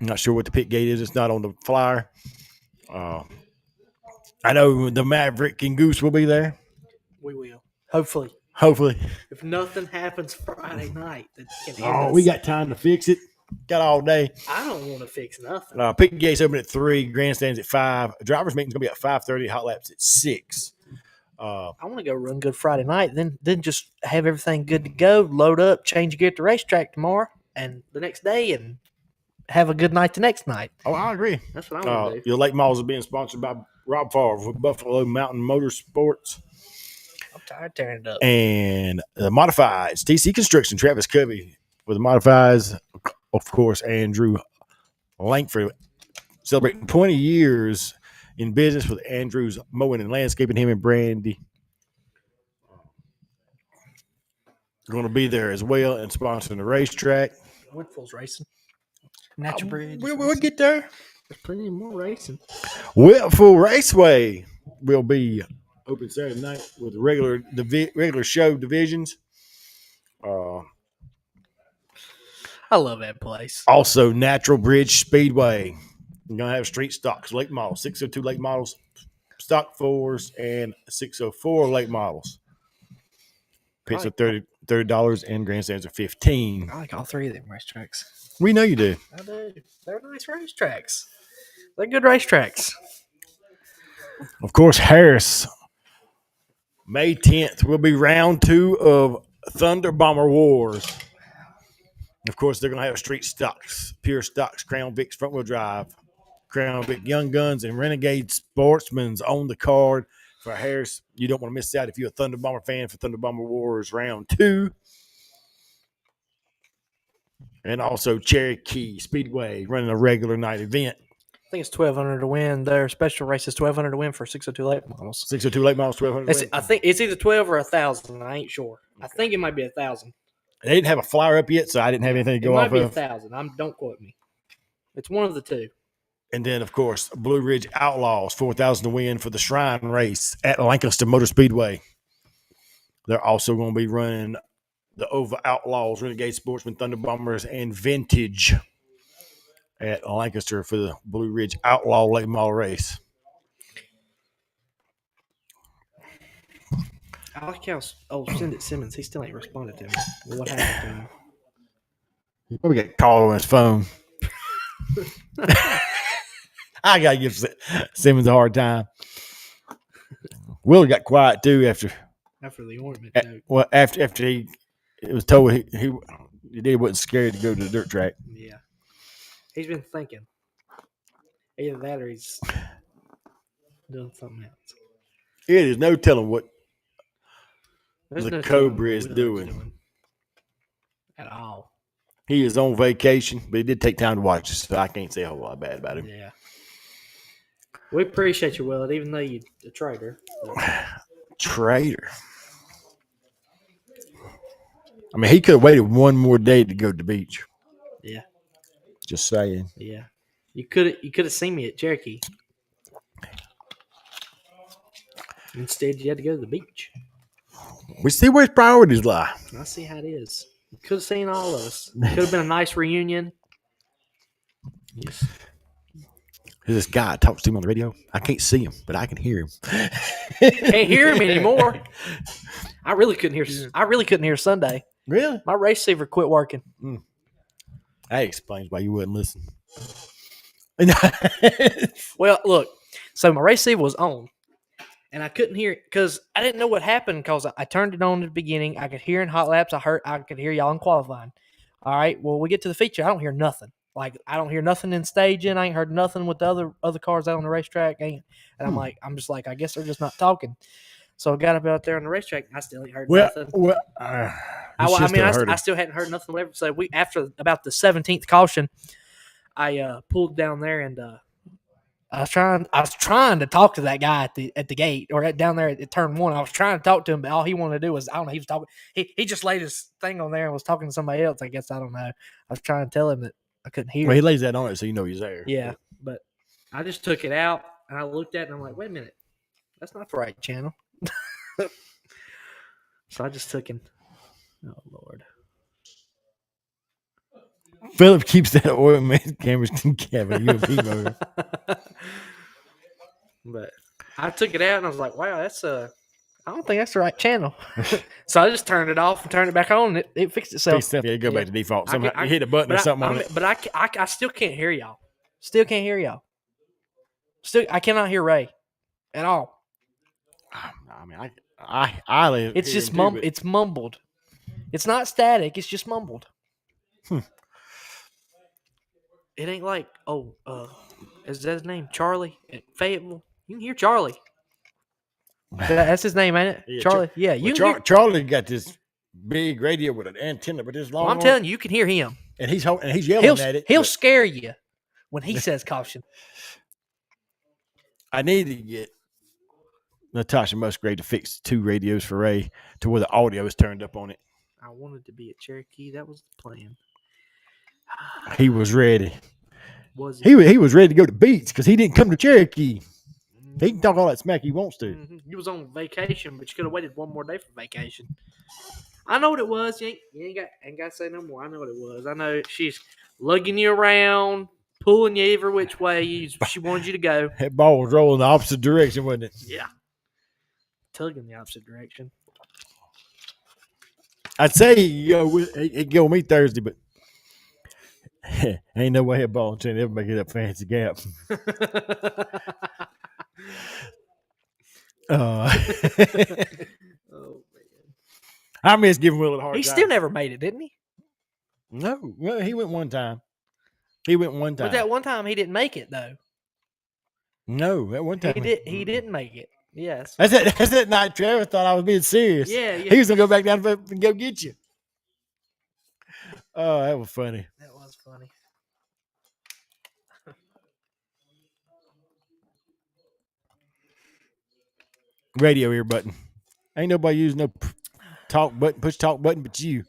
I'm not sure what the pit gate is. It's not on the flyer. I know the Maverick and Goose will be there. We will. Hopefully. If nothing happens Friday night that can end us. We got time to fix it. Got all day. I don't want to fix nothing. Pit gates open at 3. Grandstands at 5. Drivers meeting's going to be at 5:30. Hot laps at 6. I want to go run good Friday night. Then just have everything good to go. Load up, change gear at the racetrack tomorrow and the next day, and have a good night the next night. Oh, I agree. That's what I want to do. Your late models are being sponsored by Rob Favre with Buffalo Mountain Motorsports. I'm tired of tearing it up. And the modifieds, TC Construction, Travis Covey with the modifieds. Of course, Andrew Langford celebrating 20 years in business with Andrew's Mowing and Landscaping. Him and Brandy going to be there as well and sponsoring the racetrack. Winfield's racing. Natural Bridge. We'll get there. There's plenty more racing. Whitfield Raceway will be open Saturday night with regular show divisions. I love that place. Also, Natural Bridge Speedway. You're going to have street stocks, late models, 602 late models, stock 4s, and 604 late models. Pits are $30 and grandstands are $15. I like all three of them racetracks. We know you do. I do. They're nice racetracks. They're good racetracks. Of course, Harris. May 10th will be round 2 of Thunder Bomber Wars. Of course, they're going to have street stocks, pure stocks, Crown Vics front-wheel drive, Crown Vic Young Guns, and Renegade Sportsman's on the card for Harris. You don't want to miss out if you're a Thunder Bomber fan for Thunder Bomber Wars round 2. And also Cherokee Speedway running a regular night event. I think it's $1,200 to win. Their special race is $1,200 to win for 602 late models. 602 late models, $1,200. I think it's either 12 or 1,000. I ain't sure. I think it might be 1,000. They didn't have a flyer up yet, so I didn't have anything to go off of. It might be 1,000. Don't quote me. It's one of the two. And then, of course, Blue Ridge Outlaws, $4,000 to win for the Shrine race at Lancaster Motor Speedway. They're also going to be running the Ova Outlaws, Renegade Sportsman, Thunder Bombers, and Vintage at Lancaster for the Blue Ridge Outlaw late model race. I like how Send It Simmons, he still ain't responded to me. What happened to him? He probably got called on his phone. I got to give Simmons a hard time. Willie got quiet, too, after the ornament joke. Well, after he was told he wasn't scared to go to the dirt track. Yeah. He's been thinking. Either that or he's doing something else. It is no telling what There's the no Cobra telling is what doing. At all. He is on vacation, but he did take time to watch us, so I can't say a whole lot bad about him. Yeah. We appreciate you, Willard, even though you're a traitor. Traitor. I mean, he could have waited one more day to go to the beach. Yeah. Just saying. Yeah. You could have seen me at Cherokee. Instead, you had to go to the beach. We see where his priorities lie. I see how it is. You could have seen all of us. Could have been a nice reunion. Yes. This guy talks to him on the radio. I can't see him, but I can hear him. Can't hear him anymore. I really couldn't hear Sunday. Really? My race receiver quit working. That explains why you wouldn't listen. Well, look, So my receiver was on, and I couldn't hear it because I didn't know what happened because I turned it on at the beginning. I could hear in hot laps. I could hear y'all in qualifying. All right. Well, we get to the feature. I don't hear nothing. Like I don't hear nothing in staging. I ain't heard nothing with the other cars out on the racetrack. And I'm just like, I guess they're just not talking. So I got up out there on the racetrack. And I still ain't heard nothing. I still hadn't heard nothing. Whatever. So after about the 17th caution, I pulled down there and I was trying to talk to that guy at the gate or down there at turn 1. I was trying to talk to him, but all he wanted to do was, I don't know, he was talking. He just laid his thing on there and was talking to somebody else. I guess, I don't know. I was trying to tell him that I couldn't hear. Well, he lays that on it so you know he's there. Yeah, but I just took it out and I looked at it and I'm like, wait a minute, that's not the right channel. So I just took him. Oh Lord. Philip keeps that oil man cameras together. UMP motor. But I took it out and I was like, wow, that's I don't think that's the right channel. So I just turned it off and turned it back on. And it fixed itself. Yeah, go back to default. Somehow you hit a button or something on it. But I still can't hear y'all. Still can't hear y'all. Still, I cannot hear Ray at all. I mean, I it's just mumbled. It's mumbled. It's not static. It's just mumbled. It ain't like, is that his name? Charlie at Fayetteville? You can hear Charlie. That's his name, ain't it? Yeah, Charlie. Yeah, you can hear. Charlie got this big radio with an antenna, but this long. Well, I'm telling you, you can hear him. And he's yelling at it. He'll scare you when he says caution. I need to get Natasha Musgrave to fix 2 radios for Ray to where the audio is turned up on it. I wanted to be a Cherokee. That was the plan. He was ready. Was he was ready to go to Beats because he didn't come to Cherokee. He can talk all that smack he wants to. Mm-hmm. He was on vacation, but you could have waited one more day for vacation. I know what it was. You ain't got to say no more. I know what it was. I know she's lugging you around, pulling you every which way she wanted you to go. That ball was rolling the opposite direction, wasn't it? Yeah. Tugging the opposite direction. I'd say he'd go with me Thursday, but ain't no way that ball chain ever make it up fancy gap. Oh man! I miss giving Will a hard time. He still never made it, didn't he? No, well, he went one time. But that one time he didn't make it though. No, that one time he didn't make it. Yes. That's that night Travis thought I was being serious. Yeah. He was gonna go back down and go get you. Oh, that was funny. That was funny. Radio ear button. Ain't nobody using no push talk button but you.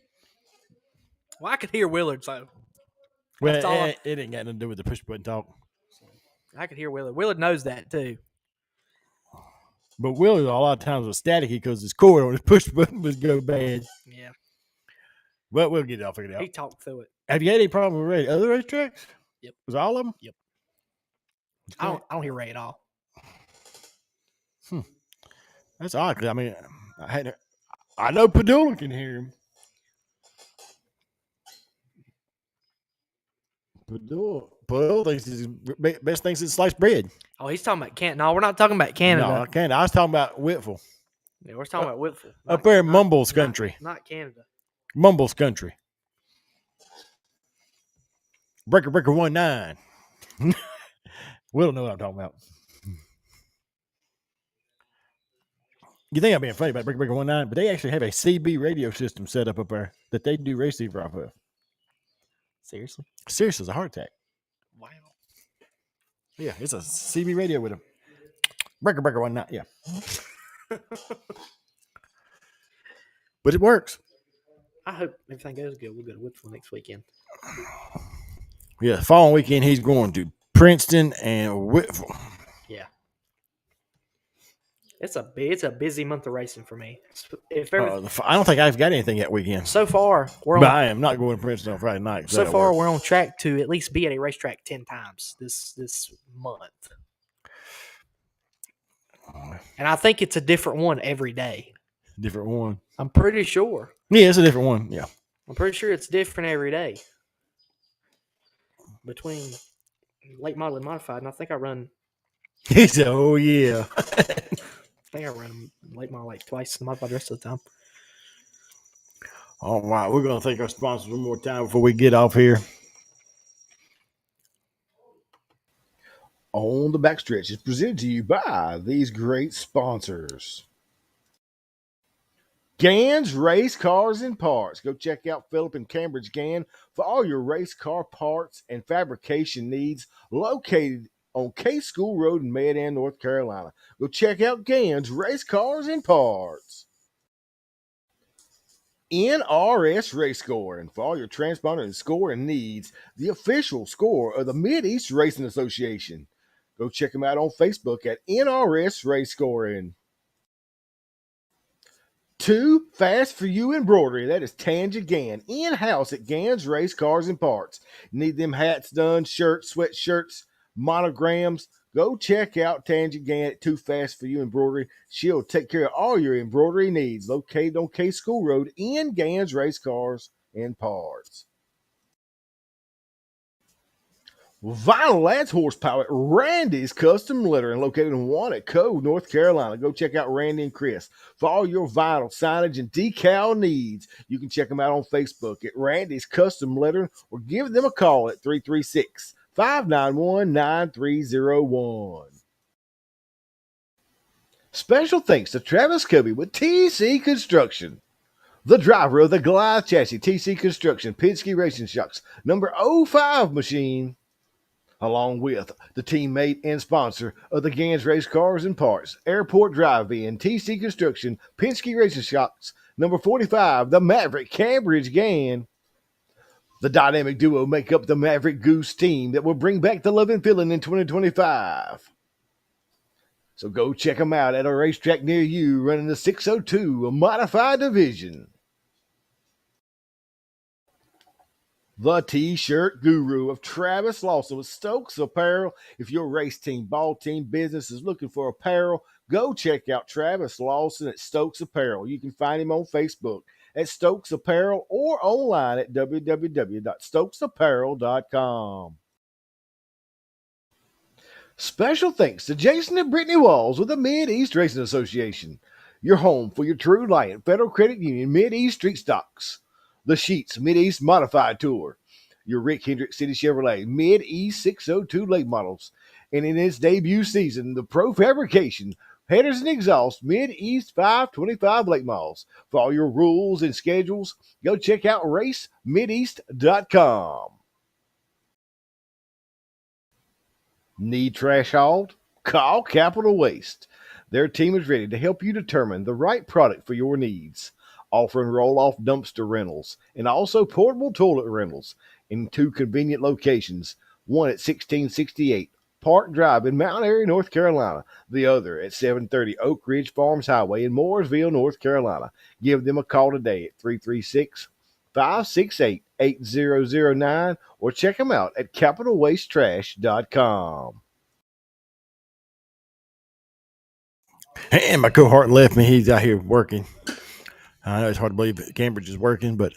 Well, I could hear Willard, so. Well, it ain't got nothing to do with the push button talk. I could hear Willard. Willard knows that too. But Willard a lot of times was staticky because his cord on his push button was go bad. Yeah. Well, we'll get it all figured out. He talked through it. Have you had any problem with other racetracks? Yep. Was all of them? Yep. I don't hear Ray at all. That's odd. 'Cause, I mean, I know Padula can hear him. Padula thinks his best thing since sliced bread. Oh, he's talking about Canada. No, we're not talking about Canada. No, Canada. I was talking about Whitfield. Yeah, we're talking about Whitfield. Up there in Mumbles country. Not Canada. Mumbles country. Breaker 19. We'll know what I'm talking about. You think I'm being funny about Breaker 19, but they actually have a CB radio system set up there that they do receiver off of. Seriously? Seriously, it's a heart attack. Wow. Yeah, it's a CB radio with a Breaker 19. Yeah. But it works. I hope everything goes good. We'll go to Whitfield next weekend. Yeah, the following weekend he's going to Princeton and Whitfield. Yeah. It's a busy month of racing for me. If I don't think I've got anything that weekend. So far, I am not going to Princeton on Friday night. So far, we're on track to at least be at a racetrack 10 times this month. And I think it's a different one every day. Different one. I'm pretty sure. Yeah, it's a different one. Yeah. I'm pretty sure it's different every day. Between late model and modified, and I think I run He said, "Oh yeah." I think I ran a late model like twice and modified the rest of the time. All right, we're gonna thank our sponsors one more time before we get off here. On the Backstretch is presented to you by these great sponsors. Gann's Race Cars and Parts. Go check out Philip and Cambridge Gann for all your race car parts and fabrication needs, located on K School Road in Medan, North Carolina. Go check out Gann's Race Cars and Parts. NRS Race Score, and for all your transponder and scoring needs, the official score of the Mid-East Racing Association. Go check them out on Facebook at NRS Race Scoring. Too Fast for You Embroidery. That is Tanja Gann, in-house at Gann's Race Cars and Parts. Need them hats done, shirts, sweatshirts, monograms? Go check out Tanja Gann at Too Fast for You Embroidery. She'll take care of all your embroidery needs. Located on K School Road in Gann's Race Cars and Parts. Vinyl adds horsepower at Randy's Custom Lettering, located in Wannaco, North Carolina. Go check out Randy and Chris for all your vinyl signage and decal needs. You can check them out on Facebook at Randy's Custom Lettering or give them a call at 336-591-9301. Special thanks to Travis Covey with TC Construction. The driver of the Goliath chassis, TC Construction, Penske Racing Shocks, number 05 machine, along with the teammate and sponsor of the Gann's Race Cars and Parts, Airport Drive-In, TC Construction, Penske Racing Shocks, number 45, the Maverick Cambridge Gann. The dynamic duo make up the Maverick Goose team that will bring back the love and feeling in 2025. So go check them out at a racetrack near you running the 602, a modified division. The T-shirt guru of Travis Lawson with Stokes Apparel. If your race team, ball team, business is looking for apparel, go check out Travis Lawson at Stokes Apparel. You can find him on Facebook at Stokes Apparel or online at www.stokesapparel.com. Special thanks to Jason and Brittany Walls with the Mid-East Racing Association. Your home for your True Light Federal Credit Union Mid-East Street Stocks. The Sheets Mid-East Modified Tour, your Rick Hendrick City Chevrolet Mid-East 602 late models, and in its debut season, the Pro Fabrication Headers and Exhaust Mid-East 525 late models. For all your rules and schedules, go check out racemideast.com. Need trash hauled? Call Capital Waste. Their team is ready to help you determine the right product for your needs, offering roll-off dumpster rentals and also portable toilet rentals in 2 convenient locations, one at 1668 Park Drive in Mount Airy, North Carolina, the other at 730 Oak Ridge Farms Highway in Mooresville, North Carolina. Give them a call today at 336-568-8009 or check them out at capitalwastetrash.com. And my cohort left me. He's out here working. I know it's hard to believe that Cambridge is working, but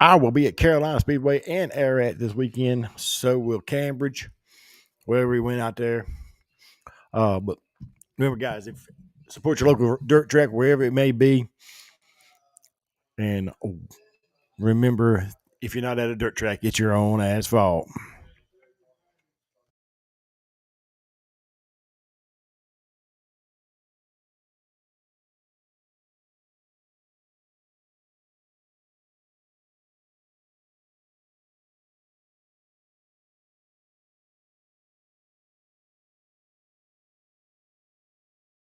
I will be at Carolina Speedway and Ararat this weekend. So will Cambridge, wherever we went out there. But remember, guys, if support your local dirt track wherever it may be, and remember, if you're not at a dirt track, it's your own asphalt.